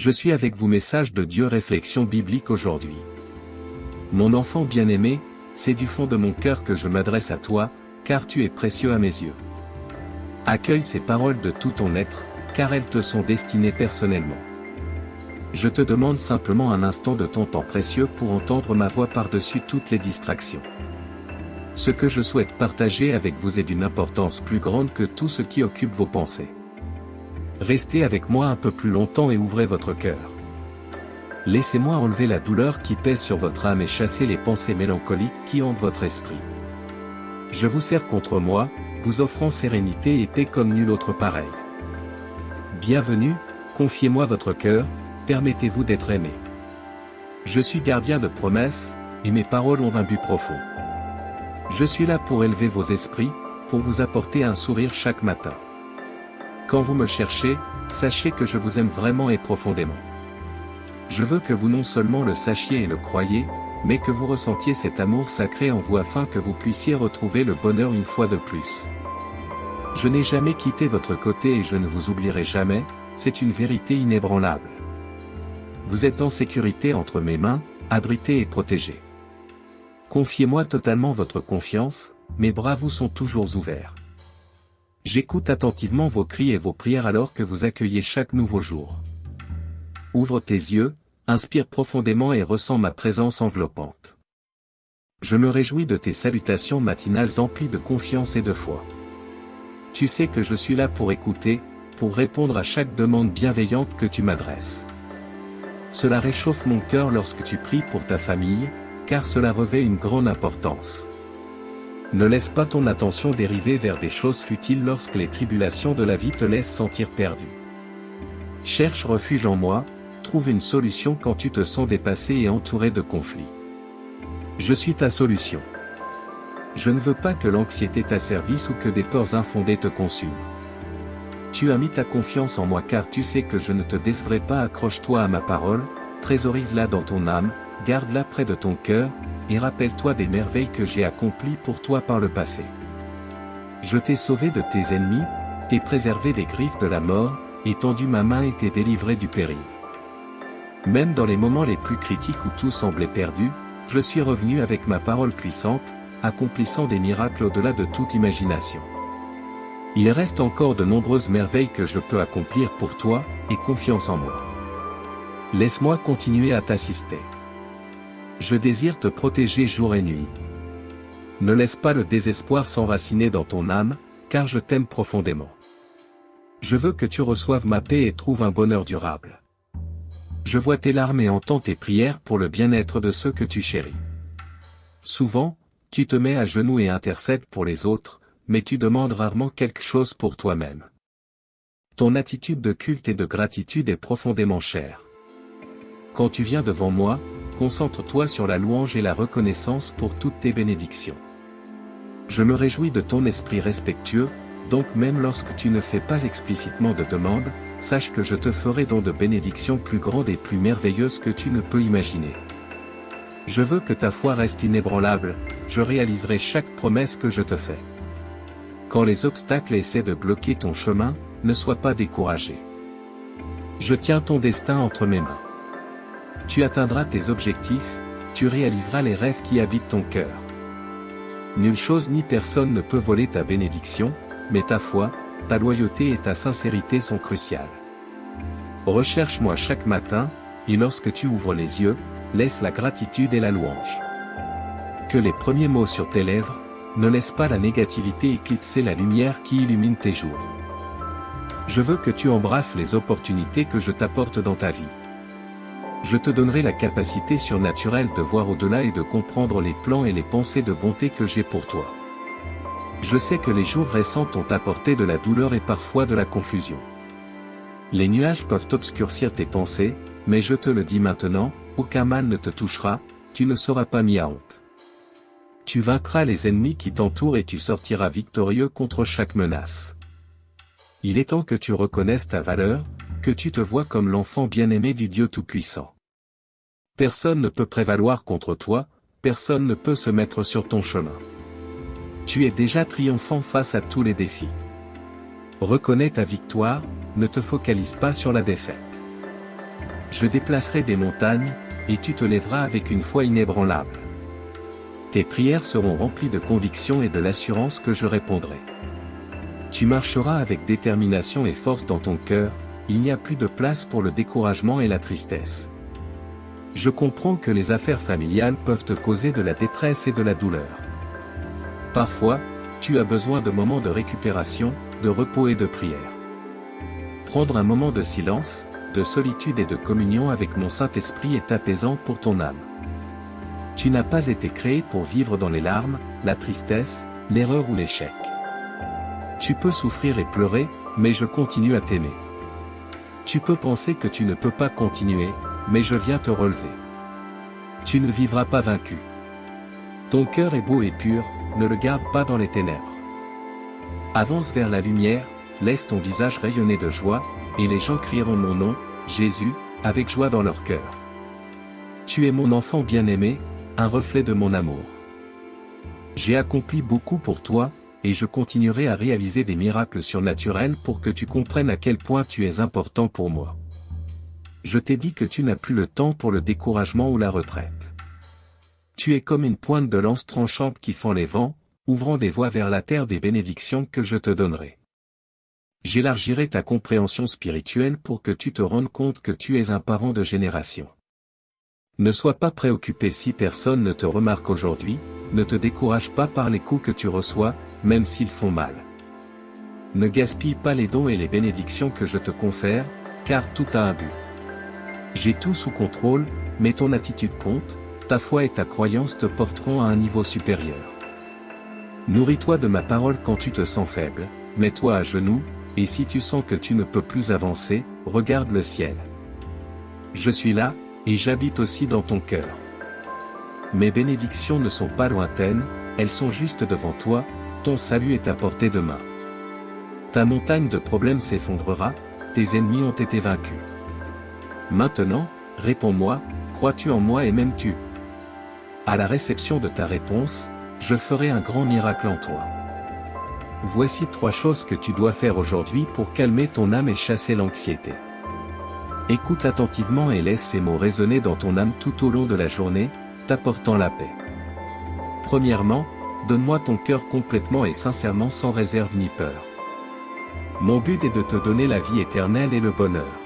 Je suis avec vous. Message de Dieu. Réflexion biblique aujourd'hui. Mon enfant bien-aimé, c'est du fond de mon cœur que je m'adresse à toi, car tu es précieux à mes yeux. Accueille ces paroles de tout ton être, car elles te sont destinées personnellement. Je te demande simplement un instant de ton temps précieux pour entendre ma voix par-dessus toutes les distractions. Ce que je souhaite partager avec vous est d'une importance plus grande que tout ce qui occupe vos pensées. Restez avec moi un peu plus longtemps et ouvrez votre cœur. Laissez-moi enlever la douleur qui pèse sur votre âme et chasser les pensées mélancoliques qui hantent votre esprit. Je vous serre contre moi, vous offrant sérénité et paix comme nul autre pareil. Bienvenue, confiez-moi votre cœur, permettez-vous d'être aimé. Je suis gardien de promesses, et mes paroles ont un but profond. Je suis là pour élever vos esprits, pour vous apporter un sourire chaque matin. Quand vous me cherchez, sachez que je vous aime vraiment et profondément. Je veux que vous non seulement le sachiez et le croyiez, mais que vous ressentiez cet amour sacré en vous afin que vous puissiez retrouver le bonheur une fois de plus. Je n'ai jamais quitté votre côté et je ne vous oublierai jamais, c'est une vérité inébranlable. Vous êtes en sécurité entre mes mains, abrité et protégé. Confiez-moi totalement votre confiance, mes bras vous sont toujours ouverts. J'écoute attentivement vos cris et vos prières alors que vous accueillez chaque nouveau jour. Ouvre tes yeux, inspire profondément et ressens ma présence enveloppante. Je me réjouis de tes salutations matinales emplies de confiance et de foi. Tu sais que je suis là pour écouter, pour répondre à chaque demande bienveillante que tu m'adresses. Cela réchauffe mon cœur lorsque tu pries pour ta famille, car cela revêt une grande importance. Ne laisse pas ton attention dériver vers des choses futiles lorsque les tribulations de la vie te laissent sentir perdu. Cherche refuge en moi, trouve une solution quand tu te sens dépassé et entouré de conflits. Je suis ta solution. Je ne veux pas que l'anxiété t'asservisse ou que des peurs infondées te consument. Tu as mis ta confiance en moi car tu sais que je ne te décevrai pas. Accroche-toi à ma parole, thésarise-la dans ton âme, garde-la près de ton cœur, et rappelle-toi des merveilles que j'ai accomplies pour toi par le passé. Je t'ai sauvé de tes ennemis, t'ai préservé des griffes de la mort, et tendu ma main et t'ai délivré du péril. Même dans les moments les plus critiques où tout semblait perdu, je suis revenu avec ma parole puissante, accomplissant des miracles au-delà de toute imagination. Il reste encore de nombreuses merveilles que je peux accomplir pour toi, et confiance en moi. Laisse-moi continuer à t'assister. Je désire te protéger jour et nuit. Ne laisse pas le désespoir s'enraciner dans ton âme, car je t'aime profondément. Je veux que tu reçoives ma paix et trouves un bonheur durable. Je vois tes larmes et entends tes prières pour le bien-être de ceux que tu chéris. Souvent, tu te mets à genoux et intercèdes pour les autres, mais tu demandes rarement quelque chose pour toi-même. Ton attitude de culte et de gratitude est profondément chère. Quand tu viens devant moi, concentre-toi sur la louange et la reconnaissance pour toutes tes bénédictions. Je me réjouis de ton esprit respectueux, donc même lorsque tu ne fais pas explicitement de demande, sache que je te ferai don de bénédictions plus grandes et plus merveilleuses que tu ne peux imaginer. Je veux que ta foi reste inébranlable, je réaliserai chaque promesse que je te fais. Quand les obstacles essaient de bloquer ton chemin, ne sois pas découragé. Je tiens ton destin entre mes mains. Tu atteindras tes objectifs, tu réaliseras les rêves qui habitent ton cœur. Nulle chose ni personne ne peut voler ta bénédiction, mais ta foi, ta loyauté et ta sincérité sont cruciales. Recherche-moi chaque matin, et lorsque tu ouvres les yeux, laisse la gratitude et la louange. Que les premiers mots sur tes lèvres, ne laissent pas la négativité éclipser la lumière qui illumine tes jours. Je veux que tu embrasses les opportunités que je t'apporte dans ta vie. Je te donnerai la capacité surnaturelle de voir au-delà et de comprendre les plans et les pensées de bonté que j'ai pour toi. Je sais que les jours récents t'ont apporté de la douleur et parfois de la confusion. Les nuages peuvent obscurcir tes pensées, mais je te le dis maintenant, aucun mal ne te touchera, tu ne seras pas mis à honte. Tu vaincras les ennemis qui t'entourent et tu sortiras victorieux contre chaque menace. Il est temps que tu reconnaisses ta valeur, que tu te vois comme l'enfant bien-aimé du Dieu Tout-Puissant. Personne ne peut prévaloir contre toi, personne ne peut se mettre sur ton chemin. Tu es déjà triomphant face à tous les défis. Reconnais ta victoire, ne te focalise pas sur la défaite. Je déplacerai des montagnes, et tu te lèveras avec une foi inébranlable. Tes prières seront remplies de conviction et de l'assurance que je répondrai. Tu marcheras avec détermination et force dans ton cœur, il n'y a plus de place pour le découragement et la tristesse. Je comprends que les affaires familiales peuvent te causer de la détresse et de la douleur. Parfois, tu as besoin de moments de récupération, de repos et de prière. Prendre un moment de silence, de solitude et de communion avec mon Saint-Esprit est apaisant pour ton âme. Tu n'as pas été créé pour vivre dans les larmes, la tristesse, l'erreur ou l'échec. Tu peux souffrir et pleurer, mais je continue à t'aimer. Tu peux penser que tu ne peux pas continuer, mais je viens te relever. Tu ne vivras pas vaincu. Ton cœur est beau et pur, ne le garde pas dans les ténèbres. Avance vers la lumière, laisse ton visage rayonner de joie, et les gens crieront mon nom, Jésus, avec joie dans leur cœur. Tu es mon enfant bien-aimé, un reflet de mon amour. J'ai accompli beaucoup pour toi, et je continuerai à réaliser des miracles surnaturels pour que tu comprennes à quel point tu es important pour moi. Je t'ai dit que tu n'as plus le temps pour le découragement ou la retraite. Tu es comme une pointe de lance tranchante qui fend les vents, ouvrant des voies vers la terre des bénédictions que je te donnerai. J'élargirai ta compréhension spirituelle pour que tu te rendes compte que tu es un parent de génération. Ne sois pas préoccupé si personne ne te remarque aujourd'hui, ne te décourage pas par les coups que tu reçois, même s'ils font mal. Ne gaspille pas les dons et les bénédictions que je te confère, car tout a un but. J'ai tout sous contrôle, mais ton attitude compte, ta foi et ta croyance te porteront à un niveau supérieur. Nourris-toi de ma parole quand tu te sens faible, mets-toi à genoux, et si tu sens que tu ne peux plus avancer, regarde le ciel. Je suis là, et j'habite aussi dans ton cœur. Mes bénédictions ne sont pas lointaines, elles sont juste devant toi, ton salut est à portée de main. Ta montagne de problèmes s'effondrera, tes ennemis ont été vaincus. Maintenant, réponds-moi, crois-tu en moi et m'aimes-tu? À la réception de ta réponse, je ferai un grand miracle en toi. Voici 3 choses que tu dois faire aujourd'hui pour calmer ton âme et chasser l'anxiété. Écoute attentivement et laisse ces mots résonner dans ton âme tout au long de la journée, t'apportant la paix. Premièrement, donne-moi ton cœur complètement et sincèrement sans réserve ni peur. Mon but est de te donner la vie éternelle et le bonheur.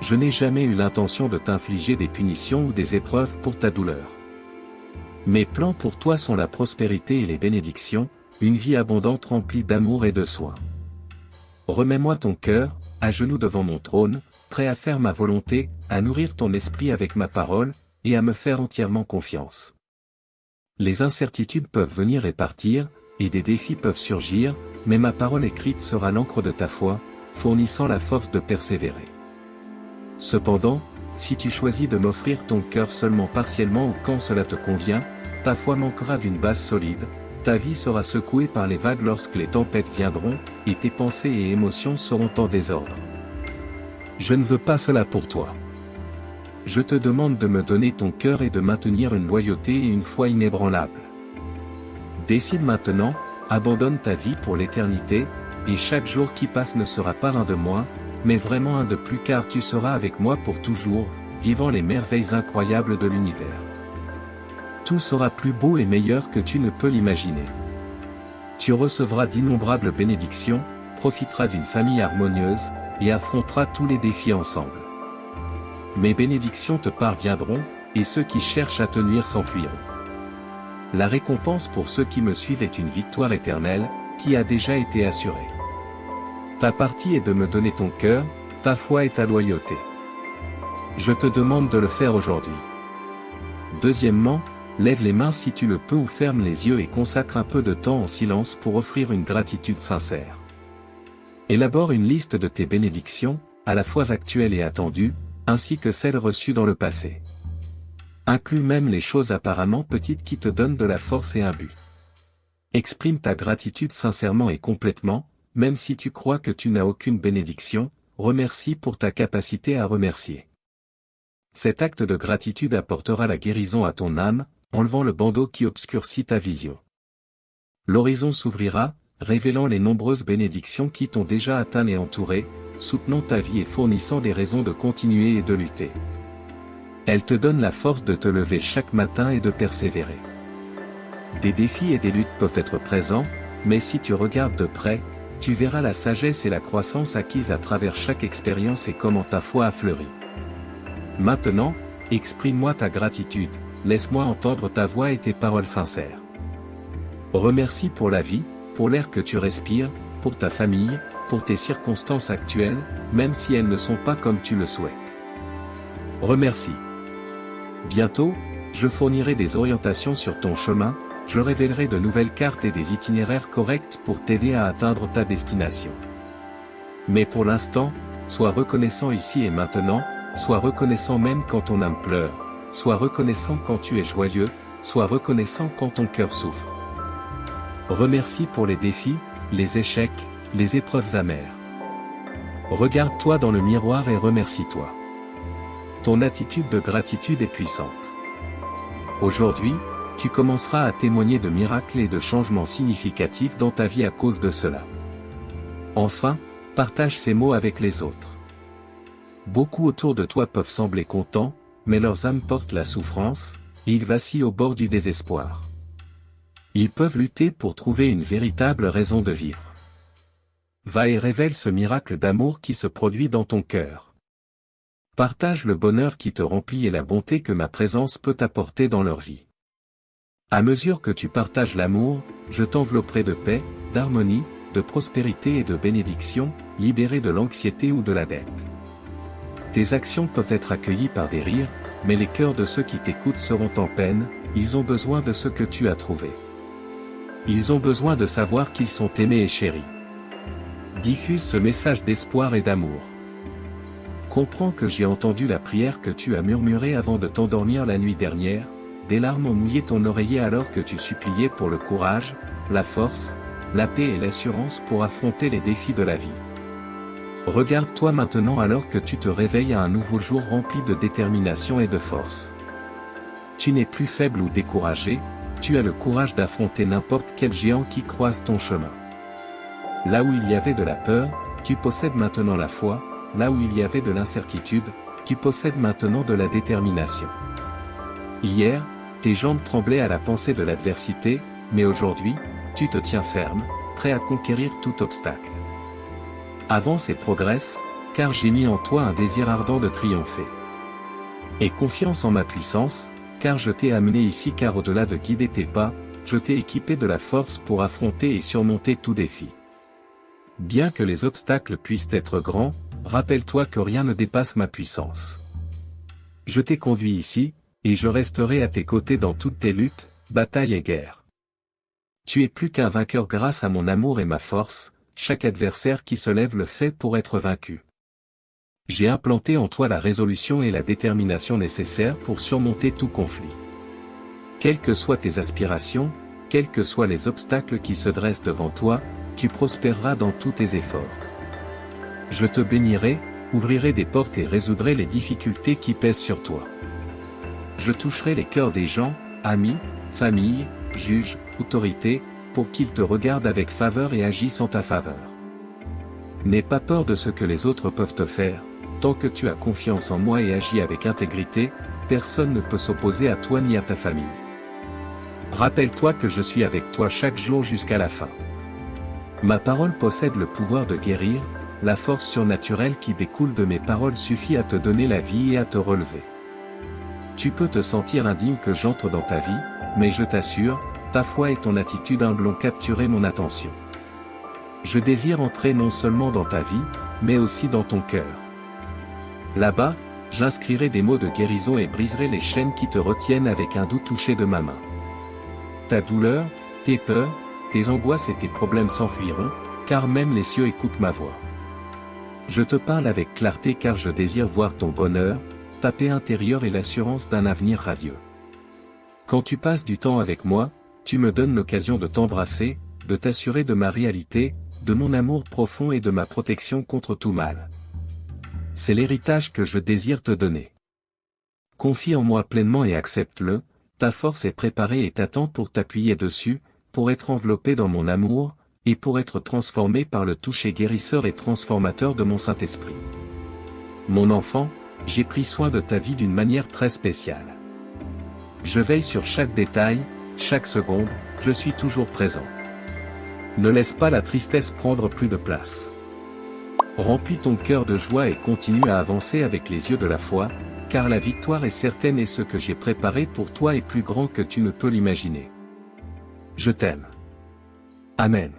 Je n'ai jamais eu l'intention de t'infliger des punitions ou des épreuves pour ta douleur. Mes plans pour toi sont la prospérité et les bénédictions, une vie abondante remplie d'amour et de soins. Remets-moi ton cœur, à genoux devant mon trône, prêt à faire ma volonté, à nourrir ton esprit avec ma parole, et à me faire entièrement confiance. Les incertitudes peuvent venir et partir, et des défis peuvent surgir, mais ma parole écrite sera l'encre de ta foi, fournissant la force de persévérer. Cependant, si tu choisis de m'offrir ton cœur seulement partiellement ou quand cela te convient, ta foi manquera d'une base solide, ta vie sera secouée par les vagues lorsque les tempêtes viendront, et tes pensées et émotions seront en désordre. Je ne veux pas cela pour toi. Je te demande de me donner ton cœur et de maintenir une loyauté et une foi inébranlables. Décide maintenant, abandonne ta vie pour l'éternité, et chaque jour qui passe ne sera pas un de moins, mais vraiment un de plus car tu seras avec moi pour toujours, vivant les merveilles incroyables de l'univers. Tout sera plus beau et meilleur que tu ne peux l'imaginer. Tu recevras d'innombrables bénédictions, profiteras d'une famille harmonieuse, et affronteras tous les défis ensemble. Mes bénédictions te parviendront, et ceux qui cherchent à te nuire s'enfuiront. La récompense pour ceux qui me suivent est une victoire éternelle, qui a déjà été assurée. Ta partie est de me donner ton cœur, ta foi et ta loyauté. Je te demande de le faire aujourd'hui. Deuxièmement, lève les mains si tu le peux ou ferme les yeux et consacre un peu de temps en silence pour offrir une gratitude sincère. Élabore une liste de tes bénédictions, à la fois actuelles et attendues, ainsi que celles reçues dans le passé. Inclus même les choses apparemment petites qui te donnent de la force et un but. Exprime ta gratitude sincèrement et complètement, même si tu crois que tu n'as aucune bénédiction, remercie pour ta capacité à remercier. Cet acte de gratitude apportera la guérison à ton âme, enlevant le bandeau qui obscurcit ta vision. L'horizon s'ouvrira, révélant les nombreuses bénédictions qui t'ont déjà atteint et entouré, soutenant ta vie et fournissant des raisons de continuer et de lutter. Elle te donne la force de te lever chaque matin et de persévérer. Des défis et des luttes peuvent être présents, mais si tu regardes de près, tu verras la sagesse et la croissance acquises à travers chaque expérience et comment ta foi a fleuri. Maintenant, exprime-moi ta gratitude, laisse-moi entendre ta voix et tes paroles sincères. Remercie pour la vie, pour l'air que tu respires, pour ta famille, pour tes circonstances actuelles, même si elles ne sont pas comme tu le souhaites. Remercie. Bientôt, je fournirai des orientations sur ton chemin, je révélerai de nouvelles cartes et des itinéraires corrects pour t'aider à atteindre ta destination. Mais pour l'instant, sois reconnaissant ici et maintenant, sois reconnaissant même quand ton âme pleure, sois reconnaissant quand tu es joyeux, sois reconnaissant quand ton cœur souffre. Remercie pour les défis, les échecs, les épreuves amères. Regarde-toi dans le miroir et remercie-toi. Ton attitude de gratitude est puissante. Aujourd'hui, tu commenceras à témoigner de miracles et de changements significatifs dans ta vie à cause de cela. Enfin, partage ces mots avec les autres. Beaucoup autour de toi peuvent sembler contents, mais leurs âmes portent la souffrance, et ils vacillent au bord du désespoir. Ils peuvent lutter pour trouver une véritable raison de vivre. Va et révèle ce miracle d'amour qui se produit dans ton cœur. Partage le bonheur qui te remplit et la bonté que ma présence peut apporter dans leur vie. À mesure que tu partages l'amour, je t'envelopperai de paix, d'harmonie, de prospérité et de bénédiction, libéré de l'anxiété ou de la dette. Tes actions peuvent être accueillies par des rires, mais les cœurs de ceux qui t'écoutent seront en peine, ils ont besoin de ce que tu as trouvé. Ils ont besoin de savoir qu'ils sont aimés et chéris. Diffuse ce message d'espoir et d'amour. Comprends que j'ai entendu la prière que tu as murmurée avant de t'endormir la nuit dernière, des larmes ont mouillé ton oreiller alors que tu suppliais pour le courage, la force, la paix et l'assurance pour affronter les défis de la vie. Regarde-toi maintenant alors que tu te réveilles à un nouveau jour rempli de détermination et de force. Tu n'es plus faible ou découragé, tu as le courage d'affronter n'importe quel géant qui croise ton chemin. Là où il y avait de la peur, tu possèdes maintenant la foi, là où il y avait de l'incertitude, tu possèdes maintenant de la détermination. Hier, tes jambes tremblaient à la pensée de l'adversité, mais aujourd'hui, tu te tiens ferme, prêt à conquérir tout obstacle. Avance et progresse, car j'ai mis en toi un désir ardent de triompher. Aie confiance en ma puissance, car je t'ai amené ici car au-delà de guider tes pas, je t'ai équipé de la force pour affronter et surmonter tout défi. Bien que les obstacles puissent être grands, rappelle-toi que rien ne dépasse ma puissance. Je t'ai conduit ici, et je resterai à tes côtés dans toutes tes luttes, batailles et guerres. Tu es plus qu'un vainqueur grâce à mon amour et ma force, chaque adversaire qui se lève le fait pour être vaincu. J'ai implanté en toi la résolution et la détermination nécessaires pour surmonter tout conflit. Quelles que soient tes aspirations, quels que soient les obstacles qui se dressent devant toi, tu prospéreras dans tous tes efforts. Je te bénirai, ouvrirai des portes et résoudrai les difficultés qui pèsent sur toi. Je toucherai les cœurs des gens, amis, familles, juges, autorités, pour qu'ils te regardent avec faveur et agissent en ta faveur. N'aie pas peur de ce que les autres peuvent te faire, tant que tu as confiance en moi et agis avec intégrité, personne ne peut s'opposer à toi ni à ta famille. Rappelle-toi que je suis avec toi chaque jour jusqu'à la fin. Ma parole possède le pouvoir de guérir, la force surnaturelle qui découle de mes paroles suffit à te donner la vie et à te relever. Tu peux te sentir indigne que j'entre dans ta vie, mais je t'assure, ta foi et ton attitude humble ont capturé mon attention. Je désire entrer non seulement dans ta vie, mais aussi dans ton cœur. Là-bas, j'inscrirai des mots de guérison et briserai les chaînes qui te retiennent avec un doux toucher de ma main. Ta douleur, tes peurs, tes angoisses et tes problèmes s'enfuiront, car même les cieux écoutent ma voix. Je te parle avec clarté car je désire voir ton bonheur, ta paix intérieure et l'assurance d'un avenir radieux. Quand tu passes du temps avec moi, tu me donnes l'occasion de t'embrasser, de t'assurer de ma réalité, de mon amour profond et de ma protection contre tout mal. C'est l'héritage que je désire te donner. Confie en moi pleinement et accepte-le, ta force est préparée et t'attend pour t'appuyer dessus, pour être enveloppé dans mon amour, et pour être transformé par le toucher guérisseur et transformateur de mon Saint-Esprit. Mon enfant, j'ai pris soin de ta vie d'une manière très spéciale. Je veille sur chaque détail, chaque seconde, je suis toujours présent. Ne laisse pas la tristesse prendre plus de place. Remplis ton cœur de joie et continue à avancer avec les yeux de la foi, car la victoire est certaine et ce que j'ai préparé pour toi est plus grand que tu ne peux l'imaginer. Je t'aime. Amen.